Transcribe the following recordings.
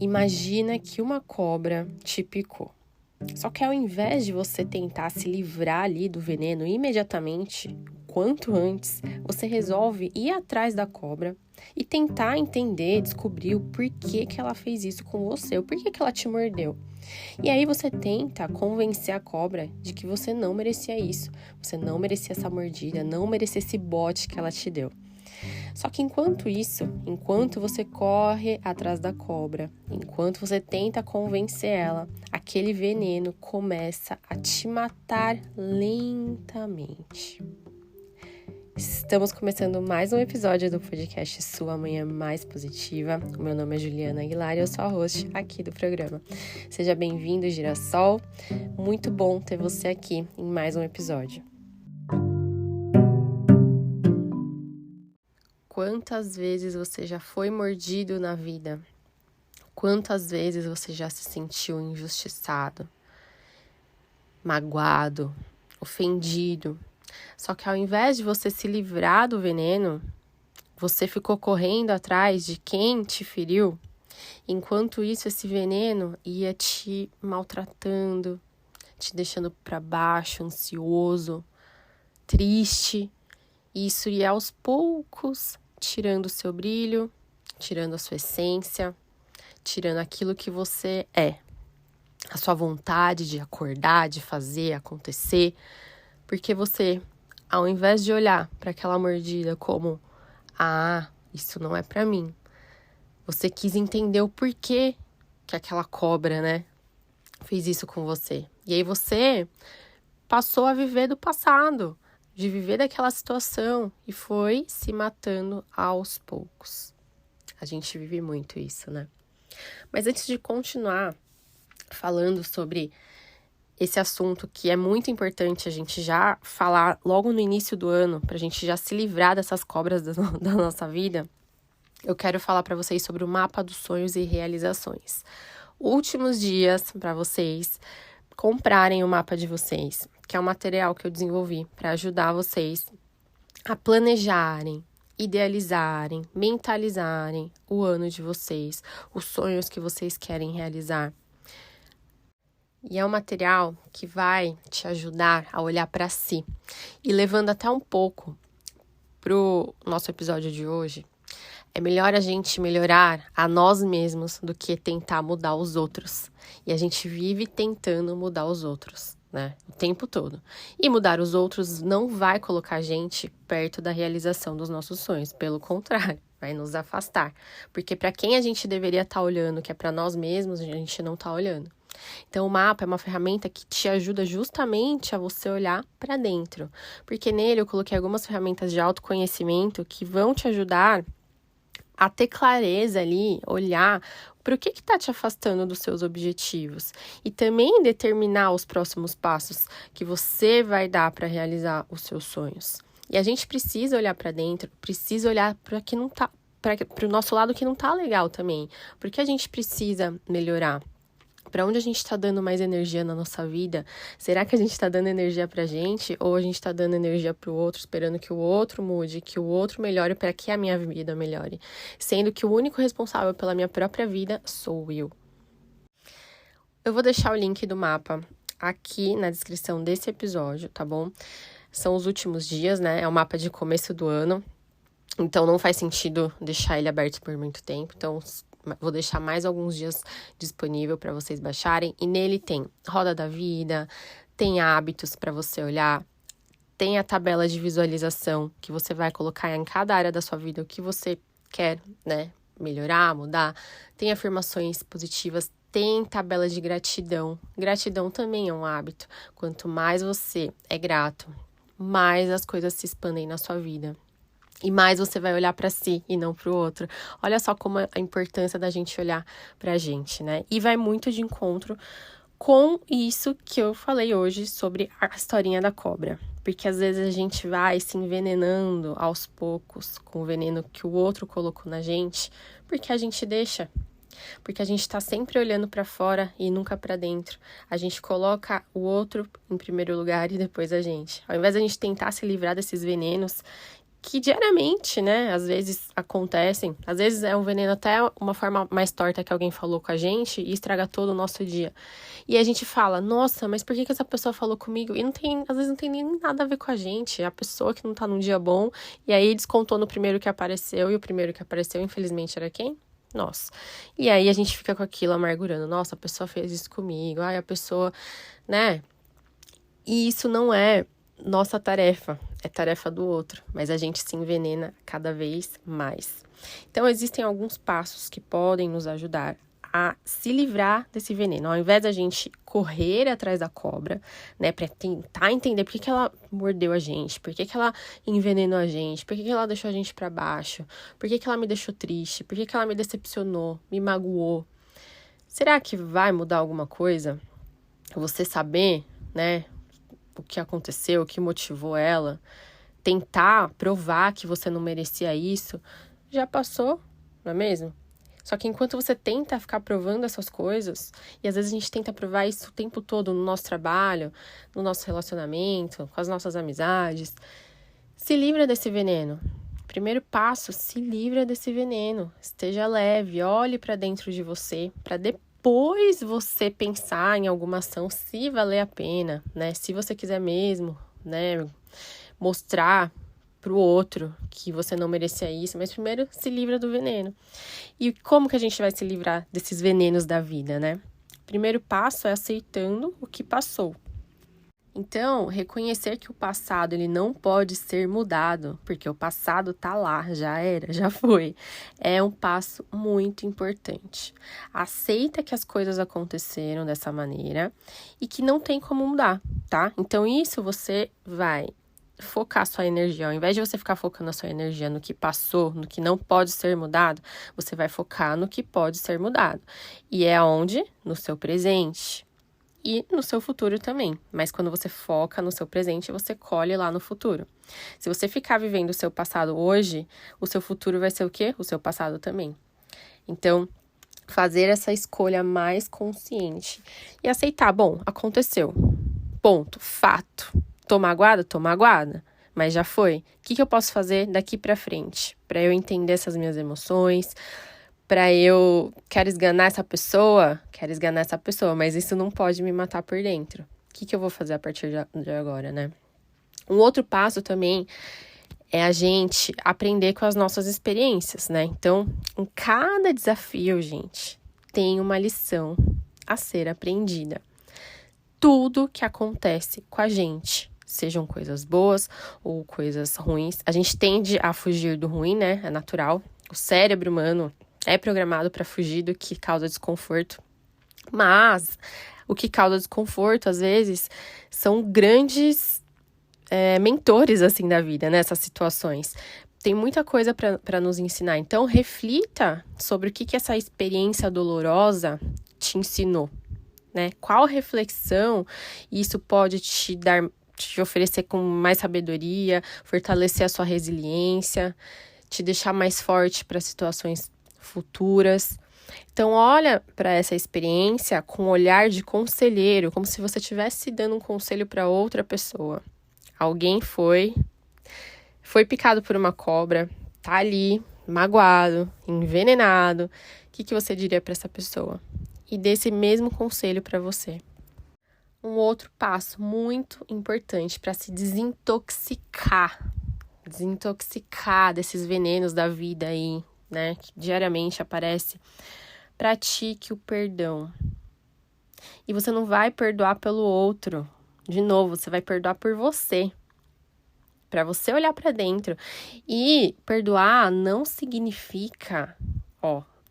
Imagina que uma cobra te picou. Só que ao invés de você tentar se livrar ali do veneno imediatamente, quanto antes, você resolve ir atrás da cobra e tentar entender, descobrir o porquê que ela fez isso com você, o porquê que ela te mordeu. E aí você tenta convencer a cobra de que você não merecia isso, você não merecia essa mordida, não merecia esse bote que ela te deu. Só que enquanto isso, enquanto você corre atrás da cobra, enquanto você tenta convencer ela, aquele veneno começa a te matar lentamente. Estamos começando mais um episódio do podcast Sua Manhã Mais Positiva. O meu nome é Juliana Aguilar e eu sou a host aqui do programa. Seja bem-vindo, Girassol. Muito bom ter você aqui em mais um episódio. Quantas vezes você já foi mordido na vida? Quantas vezes você já se sentiu injustiçado, magoado, ofendido? Só que ao invés de você se livrar do veneno, você ficou correndo atrás de quem te feriu. Enquanto isso, esse veneno ia te maltratando, te deixando para baixo, ansioso, triste. E isso ia aos poucos tirando o seu brilho, tirando a sua essência, tirando aquilo que você é. A sua vontade de acordar, de fazer acontecer. Porque você, ao invés de olhar para aquela mordida como, isso não é para mim. Você quis entender o porquê que aquela cobra, fez isso com você. E aí você passou a viver do passado, de viver daquela situação e foi se matando aos poucos. A gente vive muito isso, né? Mas antes de continuar falando sobre esse assunto que é muito importante a gente já falar logo no início do ano, pra gente já se livrar dessas cobras da nossa vida, eu quero falar pra vocês sobre o mapa dos sonhos e realizações. Últimos dias para vocês comprarem o mapa de vocês, que é um material que eu desenvolvi para ajudar vocês a planejarem, idealizarem, mentalizarem o ano de vocês, os sonhos que vocês querem realizar. E é um material que vai te ajudar a olhar para si. E levando até um pouco pro nosso episódio de hoje, é melhor a gente melhorar a nós mesmos do que tentar mudar os outros. E a gente vive tentando mudar os outros, o tempo todo. E mudar os outros não vai colocar a gente perto da realização dos nossos sonhos. Pelo contrário, vai nos afastar. Porque para quem a gente deveria estar olhando, que é para nós mesmos, a gente não está olhando. Então, o mapa é uma ferramenta que te ajuda justamente a você olhar para dentro. Porque nele eu coloquei algumas ferramentas de autoconhecimento que vão te ajudar a ter clareza ali, olhar para o que está te afastando dos seus objetivos e também determinar os próximos passos que você vai dar para realizar os seus sonhos. E a gente precisa olhar para dentro, precisa olhar para que não tá, para o nosso lado que não tá legal também, porque a gente precisa melhorar. Para onde a gente está dando mais energia na nossa vida? Será que a gente está dando energia para a gente ou a gente está dando energia para o outro, esperando que o outro mude, que o outro melhore para que a minha vida melhore? Sendo que o único responsável pela minha própria vida sou eu. Eu vou deixar o link do mapa aqui na descrição desse episódio, tá bom? São os últimos dias, É o mapa de começo do ano. Então, não faz sentido deixar ele aberto por muito tempo. Então, vou deixar mais alguns dias disponível para vocês baixarem. E nele tem roda da vida, tem hábitos para você olhar, tem a tabela de visualização que você vai colocar em cada área da sua vida, o que você quer, melhorar, mudar. Tem afirmações positivas, tem tabela de gratidão. Gratidão também é um hábito. Quanto mais você é grato, mais as coisas se expandem na sua vida. E mais você vai olhar para si e não para o outro. Olha só como a importância da gente olhar para a gente, E vai muito de encontro com isso que eu falei hoje sobre a historinha da cobra. Porque às vezes a gente vai se envenenando aos poucos com o veneno que o outro colocou na gente, porque a gente deixa. Porque a gente está sempre olhando para fora e nunca para dentro. A gente coloca o outro em primeiro lugar e depois a gente. Ao invés de a gente tentar se livrar desses venenos que diariamente, né, às vezes acontecem. Às vezes é um veneno até uma forma mais torta que alguém falou com a gente e estraga todo o nosso dia. E a gente fala, nossa, mas por que essa pessoa falou comigo? E não tem, às vezes não tem nem nada a ver com a gente. É a pessoa que não tá num dia bom, e aí descontou no primeiro que apareceu, e o primeiro que apareceu, infelizmente, era quem? Nós. E aí a gente fica com aquilo amargurando. Nossa, a pessoa fez isso comigo. Ai, a pessoa, né? E isso não é nossa tarefa, é tarefa do outro, mas a gente se envenena cada vez mais. Então, existem alguns passos que podem nos ajudar a se livrar desse veneno. Ao invés da gente correr atrás da cobra, né, para tentar entender por que ela mordeu a gente, por que ela envenenou a gente, por que ela deixou a gente para baixo, por que ela me deixou triste, por que ela me decepcionou, me magoou. Será que vai mudar alguma coisa? Você saber, né, o que aconteceu, o que motivou ela, tentar provar que você não merecia isso, já passou, não é mesmo? Só que enquanto você tenta ficar provando essas coisas, e às vezes a gente tenta provar isso o tempo todo no nosso trabalho, no nosso relacionamento, com as nossas amizades, se livra desse veneno. Primeiro passo, se livra desse veneno. Esteja leve, olhe para dentro de você, para depois você pensar em alguma ação, se valer a pena, né? Se você quiser mesmo, né, mostrar pro outro que você não merecia isso, mas primeiro se livra do veneno. E como que a gente vai se livrar desses venenos da vida, né? Primeiro passo é aceitando o que passou. Então, reconhecer que o passado ele não pode ser mudado, porque o passado tá lá, já era, já foi. É um passo muito importante. Aceita que as coisas aconteceram dessa maneira e que não tem como mudar, tá? Então, isso você vai focar sua energia. Ao invés de você ficar focando a sua energia no que passou, no que não pode ser mudado, você vai focar no que pode ser mudado. E é onde? No seu presente. E no seu futuro também. Mas quando você foca no seu presente, você colhe lá no futuro. Se você ficar vivendo o seu passado hoje, o seu futuro vai ser o quê? O seu passado também. Então, fazer essa escolha mais consciente. E aceitar, bom, aconteceu. Ponto, fato. Tô magoada? Tô magoada. Mas já foi. O que eu posso fazer daqui pra frente? Pra eu entender essas minhas emoções, pra eu quero esganar essa pessoa, mas isso não pode me matar por dentro. O que eu vou fazer a partir de agora, né? Um outro passo também é a gente aprender com as nossas experiências, né? Então, em cada desafio, gente, tem uma lição a ser aprendida. Tudo que acontece com a gente, sejam coisas boas ou coisas ruins, a gente tende a fugir do ruim, né? É natural. O cérebro humano é programado para fugir do que causa desconforto. Mas o que causa desconforto, às vezes, são grandes mentores, assim, da vida, nessas situações. Tem muita coisa para nos ensinar. Então, reflita sobre o que essa experiência dolorosa te ensinou, né? Qual reflexão isso pode te oferecer com mais sabedoria, fortalecer a sua resiliência, te deixar mais forte para situações futuras. Então, olha para essa experiência com um olhar de conselheiro, como se você estivesse dando um conselho para outra pessoa. Alguém foi picado por uma cobra, tá ali, magoado, envenenado. O que você diria para essa pessoa? E dê esse mesmo conselho para você. Um outro passo muito importante para se desintoxicar desses venenos da vida aí, né, que diariamente aparece. Pratique o perdão. E você não vai perdoar pelo outro. De novo, você vai perdoar por você. Para você olhar para dentro. E perdoar não significa,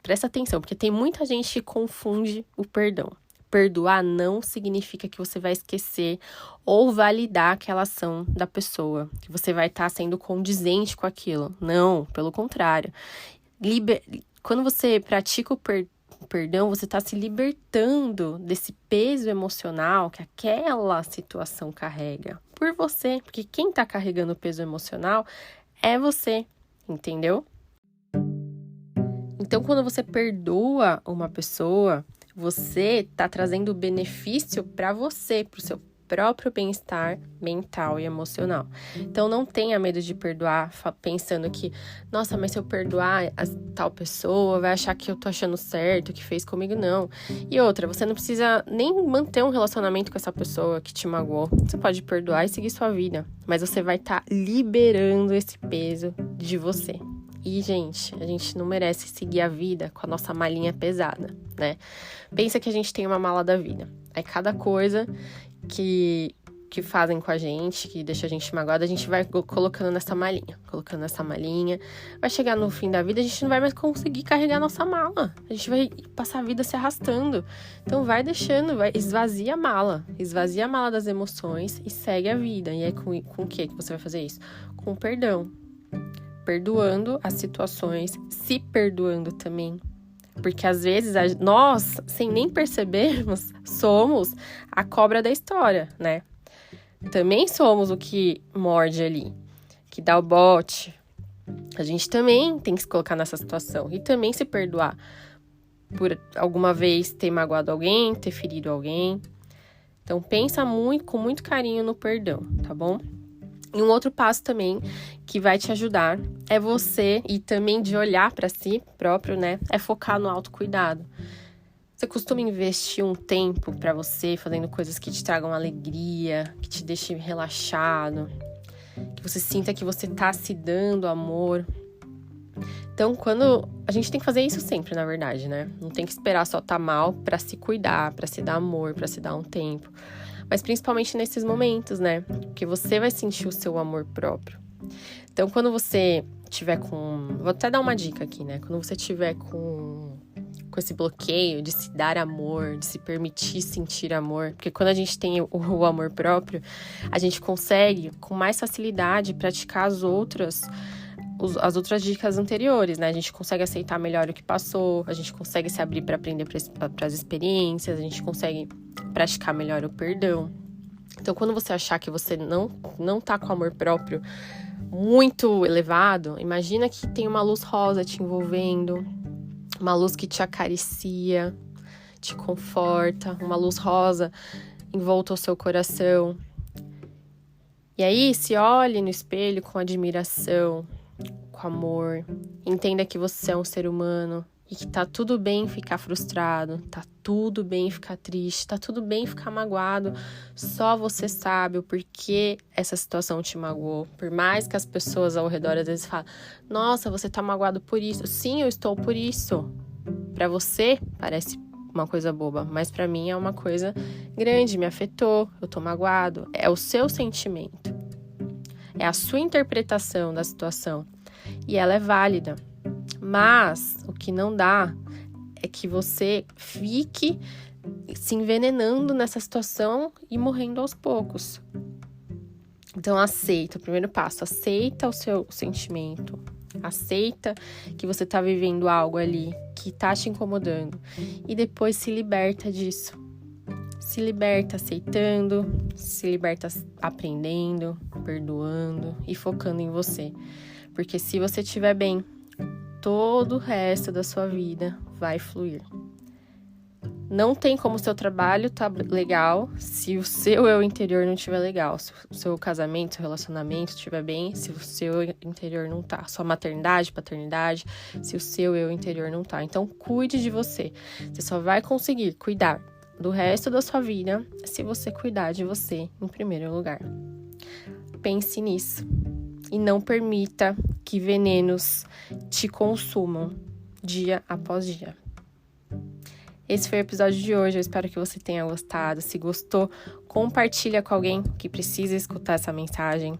presta atenção, porque tem muita gente que confunde o perdão. Perdoar não significa que você vai esquecer ou validar aquela ação da pessoa, que você vai estar sendo condizente com aquilo. Não, pelo contrário. Quando você pratica o perdão, você está se libertando desse peso emocional que aquela situação carrega por você, porque quem está carregando o peso emocional é você, entendeu? Então, quando você perdoa uma pessoa, você está trazendo benefício para você, para o seu próprio bem-estar mental e emocional. Então, não tenha medo de perdoar, pensando que, nossa, mas se eu perdoar a tal pessoa, vai achar que eu tô achando certo, que fez comigo, não. E outra, você não precisa nem manter um relacionamento com essa pessoa que te magoou. Você pode perdoar e seguir sua vida, mas você vai estar liberando esse peso de você. E, gente, a gente não merece seguir a vida com a nossa malinha pesada, né? Pensa que a gente tem uma mala da vida. Aí cada coisa que fazem com a gente, que deixa a gente magoada, a gente vai colocando nessa malinha. Vai chegar no fim da vida, a gente não vai mais conseguir carregar a nossa mala. A gente vai passar a vida se arrastando. Então vai deixando, esvazia a mala das emoções e segue a vida. E é com o que você vai fazer isso? Com o perdão. Perdoando as situações, se perdoando também. Porque às vezes nós, sem nem percebermos, somos a cobra da história, né? Também somos o que morde ali, que dá o bote. A gente também tem que se colocar nessa situação e também se perdoar por alguma vez ter magoado alguém, ter ferido alguém. Então pensa com muito carinho no perdão, tá bom? E um outro passo também que vai te ajudar é você, e também de olhar para si próprio, né? É focar no autocuidado. Você costuma investir um tempo para você, fazendo coisas que te tragam alegria, que te deixem relaxado, que você sinta que você tá se dando amor. Então, a gente tem que fazer isso sempre, na verdade, né? Não tem que esperar só tá mal para se cuidar, para se dar amor, para se dar um tempo. Mas principalmente nesses momentos, né? Porque você vai sentir o seu amor próprio. Então, quando você tiver com... Vou até dar uma dica aqui, né? Quando você tiver com esse bloqueio de se dar amor, de se permitir sentir amor. Porque quando a gente tem o amor próprio, a gente consegue, com mais facilidade, praticar as outras dicas anteriores, né? A gente consegue aceitar melhor o que passou, a gente consegue se abrir para aprender para as experiências, a gente consegue praticar melhor o perdão. Então, quando você achar que você não tá com amor próprio muito elevado, imagina que tem uma luz rosa te envolvendo, uma luz que te acaricia, te conforta, uma luz rosa envolta ao seu coração. E aí, se olhe no espelho com admiração, com amor, entenda que você é um ser humano e que tá tudo bem ficar frustrado, tá tudo bem ficar triste, tá tudo bem ficar magoado. Só você sabe o porquê essa situação te magoou. Por mais que as pessoas ao redor às vezes falem, nossa, você tá magoado por isso. Sim, eu estou por isso. Pra você parece uma coisa boba, mas pra mim é uma coisa grande, me afetou, eu tô magoado. É o seu sentimento, é a sua interpretação da situação e ela é válida. Mas o que não dá é que você fique se envenenando nessa situação e morrendo aos poucos. Então aceita, o primeiro passo, aceita o seu sentimento, aceita que você tá vivendo algo ali que tá te incomodando e depois se liberta disso. Se liberta aceitando, se liberta aprendendo, perdoando e focando em você. Porque se você estiver bem, todo o resto da sua vida vai fluir. Não tem como o seu trabalho tá legal se o seu eu interior não estiver legal. Se o seu casamento, seu relacionamento estiver bem, se o seu interior não tá. Sua maternidade, paternidade, se o seu eu interior não tá. Então, cuide de você. Você só vai conseguir cuidar do resto da sua vida se você cuidar de você em primeiro lugar. Pense nisso. E não permita que venenos te consumam dia após dia. Esse foi o episódio de hoje, eu espero que você tenha gostado. Se gostou, compartilha com alguém que precisa escutar essa mensagem.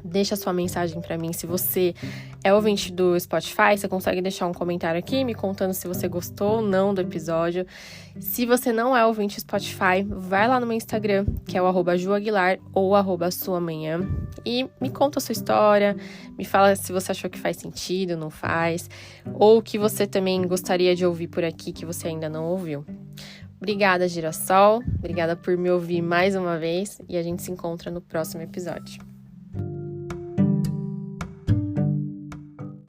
Deixa sua mensagem para mim. Se você é ouvinte do Spotify, você consegue deixar um comentário aqui me contando se você gostou ou não do episódio. Se você não é ouvinte do Spotify, vai lá no meu Instagram, que é o @juaguilar ou @suamanhã, e me conta a sua história, me fala se você achou que faz sentido, não faz, ou que você também gostaria de ouvir por aqui que você ainda não ouviu. Obrigada, Girassol. Obrigada por me ouvir mais uma vez e a gente se encontra no próximo episódio.